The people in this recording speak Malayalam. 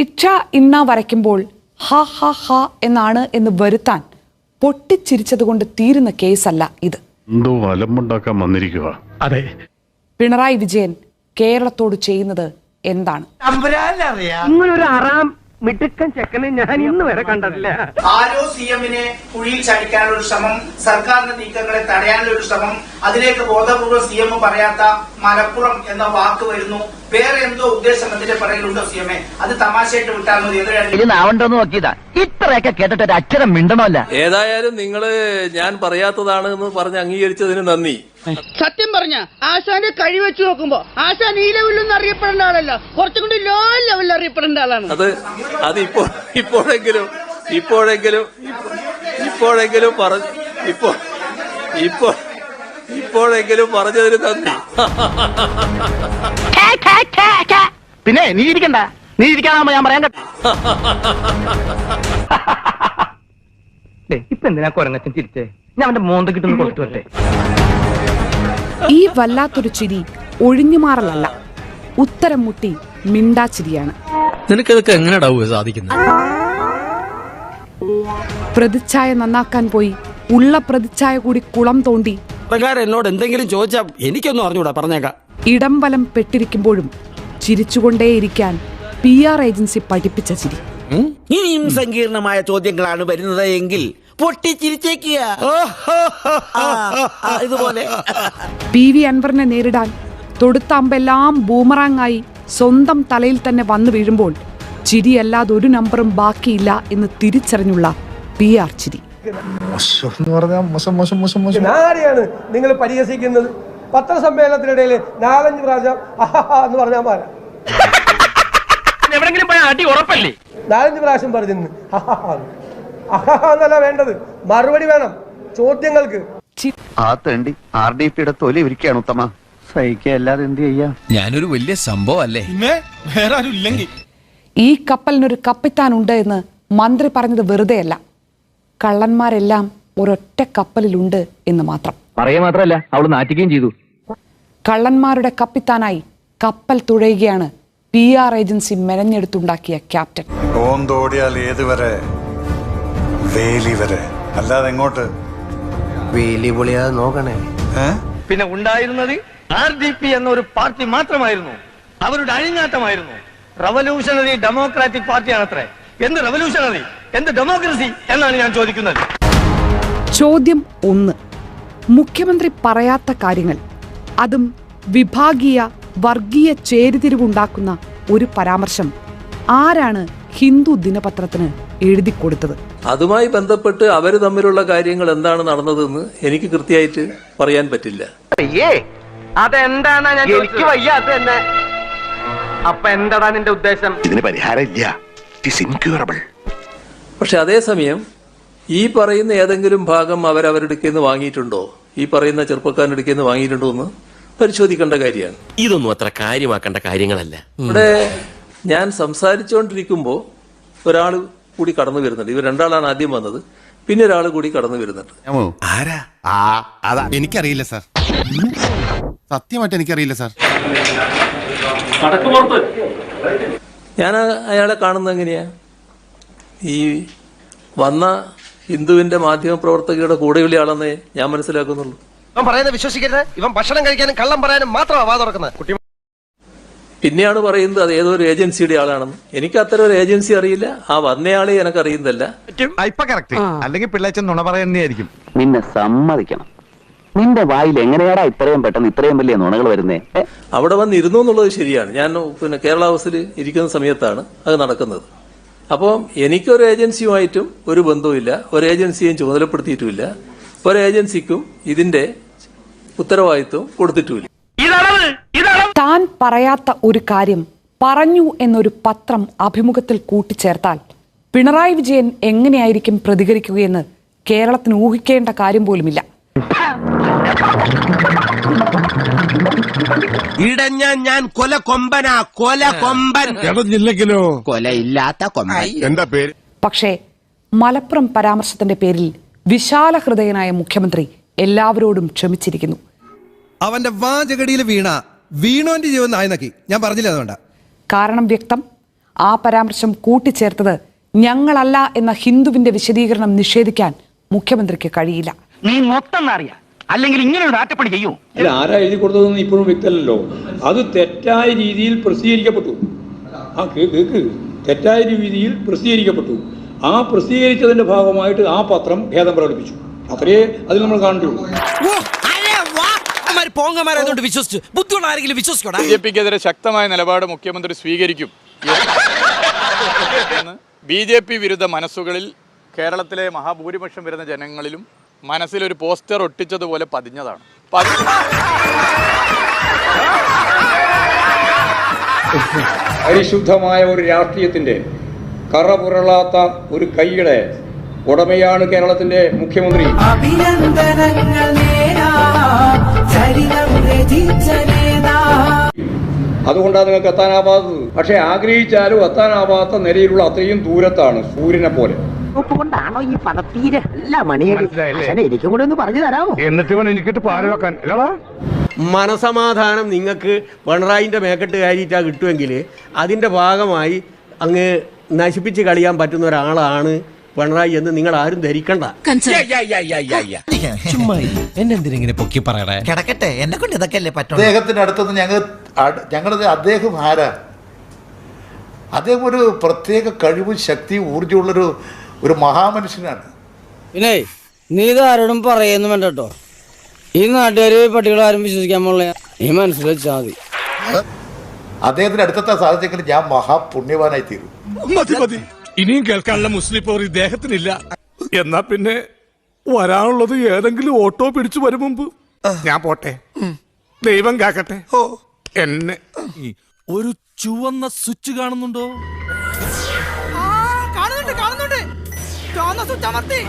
ഇച്ഛ ഇന്ന വരയ്ക്കുമ്പോൾ ഹ ഹ ഹ എന്നാണ് എന്ന് വരുത്താൻ പൊട്ടിച്ചിരിച്ചതുകൊണ്ട് തീരുന്ന കേസല്ല ഇത്. എന്തോ അലമ്പുണ്ടാക്കാൻ വന്നിരിക്കുക. അതെ, പിണറായി വിജയൻ കേരളത്തോട് ചെയ്യുന്നത് എന്താണ്? ഇങ്ങനൊരു ആറാം മിടുക്കൻ ചെക്കനെ ഞാൻ ഇന്ന് വരെ കണ്ടിട്ടില്ല. ആരോ സിഎമ്മിനെ കുഴിയിൽ ചടിക്കാനുള്ള ഒരു ശ്രമം, സർക്കാരിന്റെ നീക്കങ്ങളെ തടയാനുള്ള ഒരു ശ്രമം, അതിലേക്ക് ബോധപൂർവ്വം സിഎം പറയാത്ത മലപ്പുറം എന്ന വാക്ക് വരുന്നു. വേറെ എന്തോ ഉദ്ദേശം അതിന്റെ പറയലുണ്ടോ സിഎമ്മെ? അത് തമാശയായിട്ട് വിട്ടാൽ മതി. ഇതിനാവണ്ടോന്ന് നോക്കിയതാ. ഇത്രയൊക്കെ കേട്ടിട്ട് ഒരു അക്ഷരം മിണ്ടണമല്ല. ഏതായാലും നിങ്ങള് ഞാൻ പറയാത്തതാണ് എന്ന് പറഞ്ഞ് അംഗീകരിച്ചതിന് നന്ദി. സത്യം പറഞ്ഞ ആശാന്റെ കഴി വെച്ച് നോക്കുമ്പോ ആശാൻ ഈ ലെവലിലൊന്നും അറിയപ്പെടേണ്ട ആളല്ല, കുറച്ചും കൂടി ലോ ലെവലിൽ അറിയപ്പെടേണ്ട ആളാണ്. അത് ഇപ്പോഴെങ്കിലും പറഞ്ഞതിന് നന്ദി. പിന്നെ നീ ഇരിക്കണ്ട, നീ ഇരിക്കാനാകുമ്പോ ഞാൻ പറയാൻ കേട്ടോ. ഇപ്പൊ എന്തിനാ കൊരങ്ങച്ചൻ ചിരിച്ചേ? ഞാൻ അവന്റെ മോന്ത കിട്ടുന്ന കൊടുത്തു വരട്ടെ. ഈ വല്ലാത്തൊരു ചിരി ഒഴിഞ്ഞുമാറലല്ല, ഉത്തരം മുട്ടി മിണ്ടാച്ചിരിയാണ്. നിനക്കതൊക്കെ എങ്ങനെയാ സാധിക്കുന്നത്? പ്രതിച്ഛായ നന്നാക്കാൻ പോയി ഉള്ള പ്രതിച്ഛായ കൂടി കുളം തോണ്ടി എന്നോട് എന്തെങ്കിലും ചോദിച്ചാ എനിക്കൊന്നും അറിഞ്ഞൂടാ, പറഞ്ഞേക്കാം. ഇടംവലം പെട്ടിരിക്കുമ്പോഴും ചിരിച്ചുകൊണ്ടേയിരിക്കാൻ PR ഏജൻസി പഠിപ്പിച്ച ചിരി. ഇനിയും സങ്കീർണമായ ചോദ്യങ്ങളാണ് വരുന്നത് എങ്കിൽ പൊട്ടിച്ചിരിച്ചേക്കുക. ഇതുപോലെ PV അൻവറിനെ നേരിടാൻ തൊടുത്ത അമ്പെല്ലാം ബൂമറാങ്ങായി സ്വന്തം തലയിൽ തന്നെ വന്നു വീഴുമ്പോൾ ചിരിയല്ലാതെ ഒരു നമ്പറും ബാക്കിയില്ല എന്ന് തിരിച്ചറിഞ്ഞുള്ള PR ചിരി. ആരെയാണ് നിങ്ങൾ പരിഹസിക്കുന്നത്? പത്രസമ്മേളനത്തിനിടയിൽ 4-5 പ്രാവശ്യം എന്ന് പറഞ്ഞാൽ മാറാം. എവിടെങ്കിലും പോയാൽ അടി ഉറപ്പല്ലേ? 4-5 പ്രാവശ്യം പറഞ്ഞു എന്നല്ല വേണ്ടത്, മറുപടി വേണം ചോദ്യങ്ങൾക്ക്. ആ തേണ്ടി RDPയുടെ തൊലി ഇരിക്കുകയാണ് ഉത്തമ. സഹിക്കല്ലാതെ എന്ത് ചെയ്യാ? ഞാനൊരു വലിയ സംഭവം അല്ലേ? വേറെ ആരും ഇല്ലെങ്കിൽ ഈ കപ്പലിനൊരു കപ്പിത്താൻ ഉണ്ട് എന്ന് മന്ത്രി പറഞ്ഞത് വെറുതെയല്ല. കള്ളന്മാരെല്ലാം ഒരൊറ്റ കപ്പലിലുണ്ട് എന്ന് മാത്രം. പറയുക മാത്രമല്ല, അവള് നാറ്റിക്കുകയും ചെയ്തു. കള്ളന്മാരുടെ കപ്പിത്താനായി കപ്പൽ തുഴയുകയാണ് PR ഏജൻസി മെനഞ്ഞെടുത്തുണ്ടാക്കിയ ക്യാപ്റ്റൻ. ഓന്തോടിയാൽ ഏതുവരെ? വേലി വരെ, അല്ലാതെ എങ്ങോട്ട്? വേലി പൊളിയാതെ നോക്കണേ. പിന്നെ ഉണ്ടായിരുന്നത് RDP എന്നൊരു പാർട്ടി മാത്രമായിരുന്നു. അവരുടെ അഴിഞ്ഞാട്ടമായിരുന്നു. Revolutionary democratic പാർട്ടിയാണത്രേ. എന്ത് റവല്യൂഷണറി, എന്ത് ഡെമോക്രസി എന്നാണ് ഞാൻ ചോദിക്കുന്നത്. ചോദ്യം 1. മുഖ്യമന്ത്രി പറയാത്ത കാര്യങ്ങൾ, അതും വിഭാഗീയ വർഗീയ ചേരിതിരിവുണ്ടാക്കുന്ന ഒരു പരാമർശം ആരാണ് ഹിന്ദു ദിനപത്രത്തിന് എഴുതി കൊടുത്തത്? അതുമായി ബന്ധപ്പെട്ട് അവര് തമ്മിലുള്ള കാര്യങ്ങൾ എന്താണ് നടന്നതെന്ന് എനിക്ക് കൃത്യമായിട്ട് പറയാൻ പറ്റില്ല. അതെന്താണ് എനിക്ക് വയ്യ. അത് തന്നെ. അപ്പൊ എന്താ നിന്റെ ഉദ്ദേശം? ഇതിന് പരിഹാരമില്ല. പക്ഷെ അതേസമയം ഈ പറയുന്ന ഏതെങ്കിലും ഭാഗം അവരവരുടെ നിന്ന് വാങ്ങിയിട്ടുണ്ടോ, ഈ പറയുന്ന ചെറുപ്പക്കാരൻ്റെ നിന്ന് വാങ്ങിയിട്ടുണ്ടോ എന്ന് പരിശോധിക്കേണ്ട കാര്യമാണ്. ഇതൊന്നും അത്ര കാര്യമാക്കേണ്ട കാര്യങ്ങളല്ല. ഇവിടെ ഞാൻ സംസാരിച്ചുകൊണ്ടിരിക്കുമ്പോൾ ഒരാൾ കൂടി കടന്നു വരുന്നുണ്ട്. ഇവർ രണ്ടാളാണ് ആദ്യം വന്നത്, പിന്നെ ഒരാൾ കൂടി കടന്നു വരുന്നുണ്ട്. എനിക്കറിയില്ല സാർ, സത്യമായിട്ട് എനിക്കറിയില്ല സാർ. ഞാൻ അയാളെ കാണുന്നത് എങ്ങനെയാ? ഈ വന്ന ഹിന്ദുവിന്റെ മാധ്യമ പ്രവർത്തകരുടെ കൂടെയുള്ള ആളെന്നേ ഞാൻ മനസ്സിലാക്കുന്നുള്ളൂ. ഇവൻ പറയുന്നത് വിശ്വസിക്കരുത്. ഇവൻ ഭക്ഷണം കഴിക്കാനും കള്ളം പറയാനും മാത്രമാണ് വാ തുറക്കുന്നത്. പിന്നെയാണ് പറയുന്നത് അത് ഏതോ ഒരു ഏജൻസിയുടെ ആളാണെന്ന്. എനിക്ക് അത്തരം ഒരു ഏജൻസി അറിയില്ല, ആ വന്നയാളെ എനിക്ക് അറിയുന്നതല്ല. ഇപ്പൊ കറക്റ്റ്, അല്ലെങ്കിൽ പിള്ളേച്ചൻ നുണ പറയുന്നതായിരിക്കും. നിന്നെ സമ്മതിക്കണം. നിന്റെ വായിൽ എങ്ങനെയാടാ ഇത്രയും പെട്ടെന്ന് ഇത്രയും വലിയ നുണകൾ വരുന്നേ? അവിടെ വന്നിരുന്നു എന്നുള്ളത് ശരിയാണ്. ഞാൻ കേരള ഹൗസിൽ ഇരിക്കുന്ന സമയത്താണ് അത് നടക്കുന്നത്. അപ്പോൾ എനിക്കൊരു ഏജൻസിയുമായിട്ടും ഒരു ബന്ധവുമില്ല, ഒരു ഏജൻസിയും ചുമതലപ്പെടുത്തിയിട്ടുമില്ല, ഒരു ഏജൻസിക്കും ഇതിന്റെ ഉത്തരവാദിത്വം കൊടുത്തിട്ടുമില്ല. താൻ പറയാത്ത ഒരു കാര്യം പറഞ്ഞു എന്നൊരു പത്രം അഭിമുഖത്തിൽ കൂട്ടിച്ചേർത്താൽ പിണറായി വിജയൻ എങ്ങനെയായിരിക്കും പ്രതികരിക്കുകയെന്ന് കേരളത്തിന് ഊഹിക്കേണ്ട കാര്യം പോലുമില്ല. ഇടഞ്ഞ ഞാൻ കൊല കൊമ്പനാ, കൊല കൊമ്പൻ. കൊലയില്ലാത്ത കൊമ്പൻ എന്താ പേര്? പക്ഷേ മലപ്പുറം പരാമർശത്തിന്റെ പേരിൽ വിശാല ഹൃദയനായ മുഖ്യമന്ത്രി എല്ലാവരോടും ക്ഷമിച്ചിരിക്കുന്നു. അവന്റെ വാചകടിയിൽ വീണോന്റെ ജീവൻ നായനക്കി. ഞാൻ പറഞ്ഞില്ല അതുകൊണ്ടാ. കാരണം വ്യക്തം, ആ പരാമർശം കൂട്ടിച്ചേർത്തത് ഞങ്ങളല്ല എന്ന ഹിന്ദുവിന്റെ വിശദീകരണം നിഷേധിക്കാൻ മുഖ്യമന്ത്രിക്ക് കഴിയില്ല. നീ മൊത്തം അറിയാം, അല്ലെങ്കിൽ ഇങ്ങനെ ഒരു ആറ്റപ്പണി ചെയ്യൂ. അല്ല, ആരാ എഴുതി കൊടുത്തതെന്ന് ഇപ്പോഴും വ്യക്തമല്ലല്ലോ. അത് തെറ്റായ രീതിയിൽ പ്രസിദ്ധീകരിക്കപ്പെട്ടു. തെറ്റായ രീതിയിൽ പ്രസിദ്ധീകരിക്കപ്പെട്ടു. ആ പ്രസിദ്ധീകരിച്ചതിന്റെ ഭാഗമായിട്ട് ആ പത്രം ഖേദം പ്രകടിപ്പിച്ചു. അത്രയേ അതിൽ നമ്മൾ കാണുകയുള്ളൂ. ബിജെപിക്കെതിരെ ശക്തമായ നിലപാട് മുഖ്യമന്ത്രി സ്വീകരിക്കും എന്ന് BJP വിരുദ്ധ മനസ്സുകളിൽ കേരളത്തിലെ മഹാഭൂരിപക്ഷം വരുന്ന ജനങ്ങളിലും മനസ്സിലൊരു പോസ്റ്റർ ഒട്ടിച്ചതുപോലെ പതിഞ്ഞതാണ്. പരിശുദ്ധമായ ഒരു രാഷ്ട്രീയത്തിന്റെ കറപുരളാത്ത ഒരു കൈയുടെ ഉടമയാണ് കേരളത്തിന്റെ മുഖ്യമന്ത്രി. അതുകൊണ്ടാണ് നിങ്ങൾക്ക് എത്താനാവാത്തത്. പക്ഷെ ആഗ്രഹിച്ചാലും എത്താനാവാത്ത നിലയിലുള്ള അത്രയും ദൂരത്താണ്, സൂര്യനെ പോലെ. കൊണ്ടാണോ ഈ പദത്തീരെ അല്ല മണിയടി? എനിക്കും കൂടെ ഒന്ന് പറഞ്ഞു തരാമോ? എന്നിട്ട് എനിക്കിട്ട് പാല് വെക്കാൻ മനസമാധാനം നിങ്ങൾക്ക് പിണറായിന്റെ മേക്കെട്ട് കയറിയിട്ടാ കിട്ടുമെങ്കിൽ അതിന്റെ ഭാഗമായി അങ്ങ് നശിപ്പിച്ച് കളിയാൻ പറ്റുന്ന ഒരാളാണ് പിണറായി എന്ന് നിങ്ങൾ ആരും ധരിക്കണ്ട. എന്നെന്തിനെ പൊക്കി പറയണേ? കിടക്കട്ടെ, എന്നെ കൊണ്ട് ഇതൊക്കെ അല്ലേ പറ്റും. അദ്ദേഹത്തിന്റെ അടുത്തുനിന്ന് ഞങ്ങളത് അദ്ദേഹം ആരാ? അദ്ദേഹം ഒരു പ്രത്യേക കഴിവും ശക്തിയും ഊർജ്ജമുള്ളൊരു മഹാമനുഷ്യനാണ്. പിന്നെ നീ ഇതാരോടും പറയുന്നു വേണ്ട കേട്ടോ. ഈ നാട്ടുകാര് പട്ടികളാരും വിശ്വസിക്കാൻ പോലുള്ള ഈ മനസ്സിൽ വെച്ചാൽ മതി. അദ്ദേഹത്തിന്റെ അടുത്തെത്താൻ സാധിച്ചെങ്കിൽ ഞാൻ മഹാപുണ്യവാനായി തീരും. മതി. ഇനിയും കേൾക്കാനുള്ള മുസ്ലിം പോർ ഇദ്ദേഹത്തിനില്ല. എന്നാ പിന്നെ വരാനുള്ളത് ഏതെങ്കിലും ഓട്ടോ പിടിച്ചു വരും മുമ്പ് ഞാൻ പോട്ടെ. ദൈവം കാക്കട്ടെ എന്നെ. ഒരു ചുവന്ന സ്വിച്ച് കാണുന്നുണ്ടോ? കാണുന്നുണ്ട്. ചുവന്ന സ്വിച്ച് അമർത്തി.